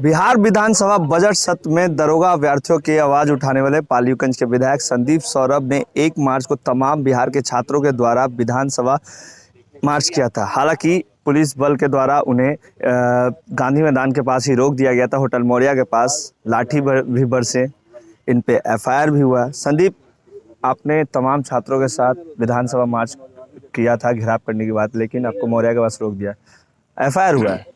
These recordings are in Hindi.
बिहार विधानसभा बजट सत्र में दरोगा अभ्यर्थियों की आवाज उठाने वाले पालीगंज के विधायक संदीप सौरभ ने 1 मार्च को तमाम बिहार के छात्रों के द्वारा विधानसभा मार्च किया था। हालांकि पुलिस बल के द्वारा उन्हें गांधी मैदान के पास ही रोक दिया गया था। होटल मौर्या के पास लाठी भी बरसे, इन पे एफआईआर भी हुआ। संदीप, आपने तमाम छात्रों के साथ विधानसभा मार्च किया था घेराव करने की बात, लेकिन आपको मौर्या के पास रोक दिया, एफआईआर हुआ है।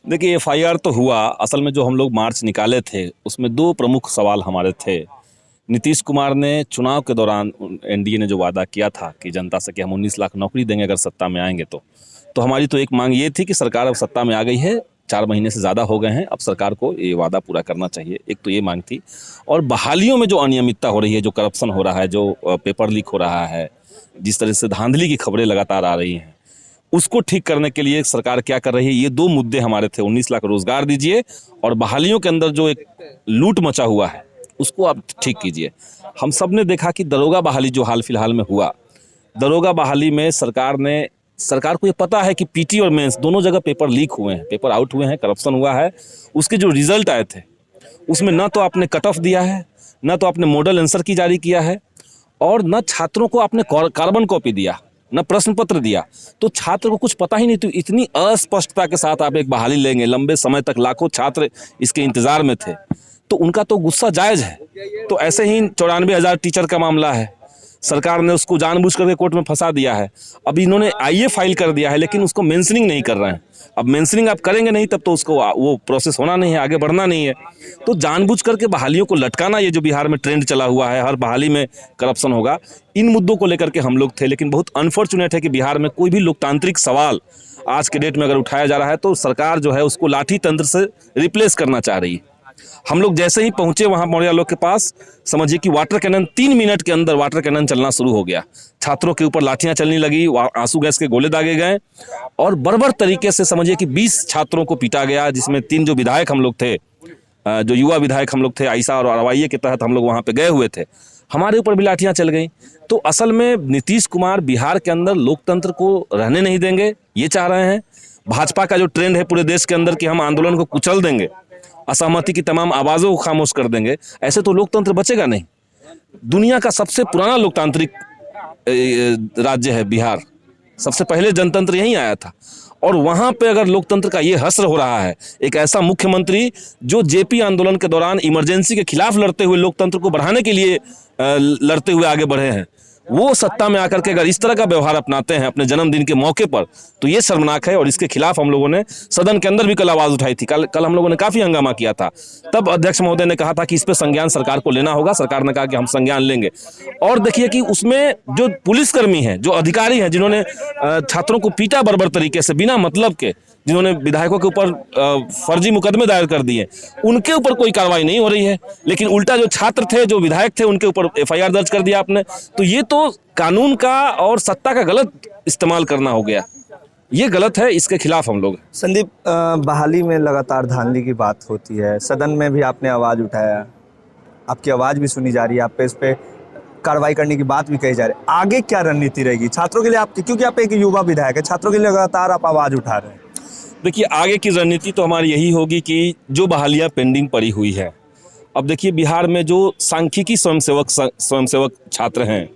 देखिए, एफआईआर तो हुआ। असल में जो हम लोग मार्च निकाले थे उसमें 2 प्रमुख सवाल हमारे थे। नीतीश कुमार ने चुनाव के दौरान एनडीए ने जो वादा किया था कि जनता से कि हम 19 लाख नौकरी देंगे अगर सत्ता में आएंगे तो हमारी तो एक मांग ये थी कि सरकार अब सत्ता में आ गई है, 4 महीने से ज़्यादा हो गए हैं, अब सरकार को ये वादा पूरा करना चाहिए। एक तो ये मांग थी। और बहालियों में जो अनियमितता हो रही है, जो करप्शन हो रहा है, जो पेपर लीक हो रहा है, जिस तरह से धांधली की खबरें लगातार आ रही हैं, उसको ठीक करने के लिए सरकार क्या कर रही है, ये 2 मुद्दे हमारे थे। 19 लाख रोजगार दीजिए और बहालियों के अंदर जो एक लूट मचा हुआ है उसको आप ठीक कीजिए। हम सब ने देखा कि दरोगा बहाली जो हाल फिलहाल में हुआ, दरोगा बहाली में सरकार को ये पता है कि पीटी और मेंस दोनों जगह पेपर लीक हुए हैं, पेपर आउट हुए हैं, करप्शन हुआ है। उसके जो रिजल्ट आए थे उसमें ना तो आपने कट ऑफ दिया है, ना तो आपने मॉडल आंसर की जारी किया है, और न छात्रों को आपने कार्बन कॉपी दिया, न प्रश्न पत्र दिया। तो छात्र को कुछ पता ही नहीं। तो इतनी अस्पष्टता के साथ आप एक बहाली लेंगे, लंबे समय तक लाखों छात्र इसके इंतजार में थे, तो उनका तो गुस्सा जायज है। तो ऐसे ही 94,000 टीचर का मामला है, सरकार ने उसको जानबूझ करके कोर्ट में फंसा दिया है। अब इन्होंने आईए फाइल कर दिया है, लेकिन उसको मेंशनिंग नहीं कर रहे हैं। अब मेंशनिंग आप करेंगे नहीं तब तो उसको वो प्रोसेस होना नहीं है, आगे बढ़ना नहीं है। तो जानबूझ करके बहालियों को लटकाना, ये जो बिहार में ट्रेंड चला हुआ है, हर बहाली में करप्शन होगा, इन मुद्दों को लेकर के हम लोग थे। लेकिन बहुत अनफॉर्चुनेट है कि बिहार में कोई भी लोकतांत्रिक सवाल आज के डेट में अगर उठाया जा रहा है तो सरकार जो है उसको लाठी तंत्र से रिप्लेस करना चाह रही है। हम लोग जैसे ही पहुंचे वहां मौर्या लोग के पास, समझिए कि वाटर कैनन 3 मिनट के अंदर वाटर कैनन चलना शुरू हो गया। छात्रों के ऊपर लाठियां चलने लगी, आंसू गैस के गोले दागे गए और बर्बर तरीके से समझिए कि 20 छात्रों को पीटा गया, जिसमें 3 जो विधायक हम लोग थे, जो युवा विधायक हम लोग थे, आयशा और अरवाइये के तहत हम लोग वहां पे गए हुए थे, हमारे ऊपर भी लाठियां चल गई। तो असल में नीतीश कुमार बिहार के अंदर लोकतंत्र को रहने नहीं देंगे, ये चाह रहे हैं। भाजपा का जो ट्रेंड है पूरे देश के अंदर कि हम आंदोलन को कुचल देंगे, असहमति की तमाम आवाज़ों को खामोश कर देंगे, ऐसे तो लोकतंत्र बचेगा नहीं। दुनिया का सबसे पुराना लोकतांत्रिक राज्य है बिहार, सबसे पहले जनतंत्र यहीं आया था। और वहां पे अगर लोकतंत्र का ये हश्र हो रहा है, एक ऐसा मुख्यमंत्री जो जेपी आंदोलन के दौरान इमरजेंसी के खिलाफ लड़ते हुए लोकतंत्र को बढ़ाने के लिए लड़ते हुए आगे बढ़े हैं, वो सत्ता में आकर के अगर इस तरह का व्यवहार अपनाते हैं अपने जन्मदिन के मौके पर, तो ये शर्मनाक है। और इसके खिलाफ हम लोगों ने सदन के अंदर भी कल आवाज उठाई थी। कल हम लोगों ने काफी हंगामा किया था। तब अध्यक्ष महोदय ने कहा था कि इस पे संज्ञान सरकार को लेना होगा। सरकार ने कहा कि हम संज्ञान लेंगे। और देखिए कि उसमें जो पुलिसकर्मी हैं, जो अधिकारी हैं, जिन्होंने छात्रों को पीटा बर्बर तरीके से बिना मतलब के, जिन्होंने विधायकों के ऊपर फर्जी मुकदमे दायर कर दिए, उनके ऊपर कोई कार्रवाई नहीं हो रही है। लेकिन उल्टा जो छात्र थे, जो विधायक थे, उनके ऊपर एफआईआर दर्ज कर दिया आपने। तो ये तो कानून का और सत्ता का गलत इस्तेमाल करना हो गया, ये गलत है। इसके खिलाफ हम लोग। संदीप, बहाली में लगातार धांधली की बात होती है, सदन में भी आपने आवाज़ उठाया, आपकी आवाज़ भी सुनी जा रही है, आप पे इस पे कार्रवाई करने की बात भी कही जा रही है। आगे क्या रणनीति रहेगी छात्रों के लिए आपकी, क्योंकि आप एक युवा विधायक है, छात्रों के लिए लगातार आप आवाज़ उठा रहे हैं? देखिए, आगे की रणनीति तो हमारी यही होगी कि जो बहालियां पेंडिंग पड़ी हुई है, अब देखिए बिहार में जो सांख्यिकी स्वयंसेवक छात्र हैं,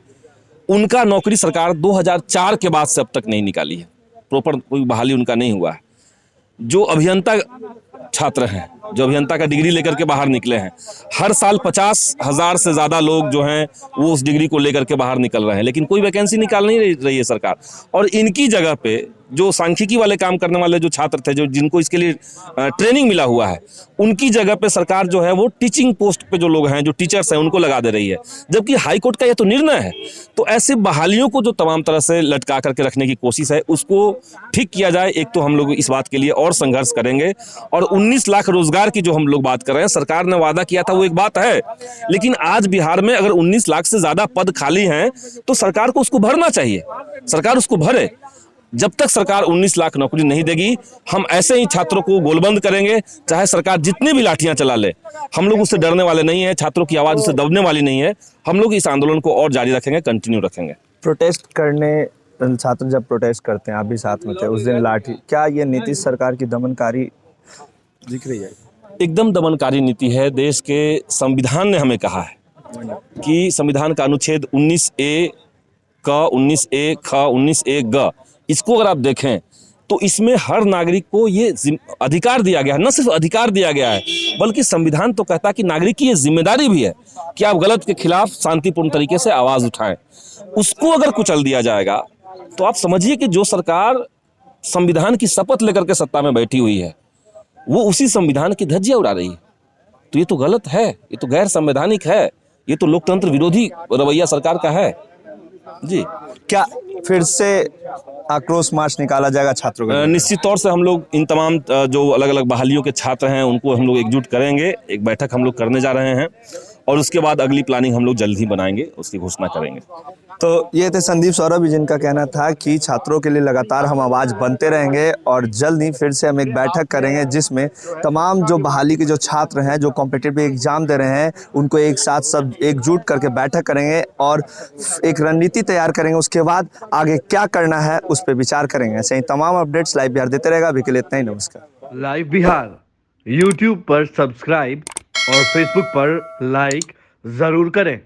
उनका नौकरी सरकार 2004 के बाद से अब तक नहीं निकाली है, प्रॉपर कोई बहाली उनका नहीं हुआ है। जो अभियंता छात्र हैं, जो अभियंता का डिग्री लेकर के बाहर निकले हैं, हर साल 50,000 से ज़्यादा लोग जो हैं वो उस डिग्री को लेकर के बाहर निकल रहे हैं, लेकिन कोई वैकेंसी निकाल नहीं रही है सरकार। और इनकी जगह पे जो सांख्यिकी वाले काम करने वाले जो छात्र थे, जो जिनको इसके लिए ट्रेनिंग मिला हुआ है, उनकी जगह पे सरकार जो है वो टीचिंग पोस्ट पे जो लोग हैं, जो टीचर्स हैं, उनको लगा दे रही है, जबकि हाई कोर्ट का ये तो निर्णय है। तो ऐसे बहालियों को जो तमाम तरह से लटका करके रखने की कोशिश है, उसको ठीक किया जाए। एक तो हम लोग इस बात के लिए और संघर्ष करेंगे। और 19 लाख रोजगार की जो हम लोग बात कर रहे हैं, सरकार ने वादा किया था, वो एक बात है, लेकिन आज बिहार में अगर 19 लाख से ज्यादा पद खाली हैं तो सरकार को उसको भरना चाहिए, सरकार उसको भरे। जब तक सरकार 19 लाख नौकरी नहीं देगी, हम ऐसे ही छात्रों को गोलबंद करेंगे, चाहे सरकार जितनी भी लाठियां चला ले। हम लोग उससे डरने वाले नहीं है, छात्रों की आवाज उससे दबने वाली नहीं है। हम लोग इस आंदोलन को और जारी रखेंगे, कंटिन्यू रखेंगे। प्रोटेस्ट करने, छात्र जब प्रोटेस्ट करते हैं, आप भी साथ में थे उस दिन, लाठी, क्या ये नीतीश सरकार की दमनकारी दिख रही है। एकदम दमनकारी नीति है। देश के संविधान ने हमें कहा है कि संविधान का अनुच्छेद 19A क 19A ख 19A ग, इसको अगर आप देखें तो इसमें हर नागरिक को ये अधिकार दिया गया है। न सिर्फ अधिकार दिया गया है बल्कि संविधान तो कहता है कि नागरिक की ये जिम्मेदारी भी है कि आप गलत के खिलाफ शांतिपूर्ण तरीके से आवाज उठाएं। उसको अगर कुचल दिया जाएगा तो आप समझिए कि जो सरकार संविधान की शपथ लेकर के सत्ता में बैठी हुई है वो उसी संविधान की धज्जियां उड़ा रही है। तो ये तो गलत है, ये तो गैर संवैधानिक है, ये तो लोकतंत्र विरोधी रवैया सरकार का है जी। क्या फिर से आक्रोश मार्च निकाला जाएगा छात्रों का? निश्चित तौर से हम लोग इन तमाम जो अलग अलग बहालियों के छात्र हैं उनको हम लोग एकजुट करेंगे। एक बैठक हम लोग करने जा रहे हैं और उसके बाद अगली प्लानिंग हम लोग जल्द ही बनाएंगे, उसकी घोषणा करेंगे। तो ये थे संदीप सौरभ, जिनका कहना था कि छात्रों के लिए लगातार हम आवाज़ बनते रहेंगे और जल्द ही फिर से हम एक बैठक करेंगे जिसमें तमाम जो बहाली के जो छात्र हैं जो कॉम्पिटिटिव एग्जाम दे रहे हैं उनको एक साथ सब एकजुट करके बैठक करेंगे और एक रणनीति तैयार करेंगे। उसके बाद आगे क्या करना है उस पर विचार करेंगे। ऐसे ही तमाम अपडेट्स लाइव बिहार देते रहेगा। अभी के लिए इतना ही, नमस्कार। लाइव बिहार यूट्यूब पर सब्सक्राइब और फेसबुक पर लाइक जरूर करें।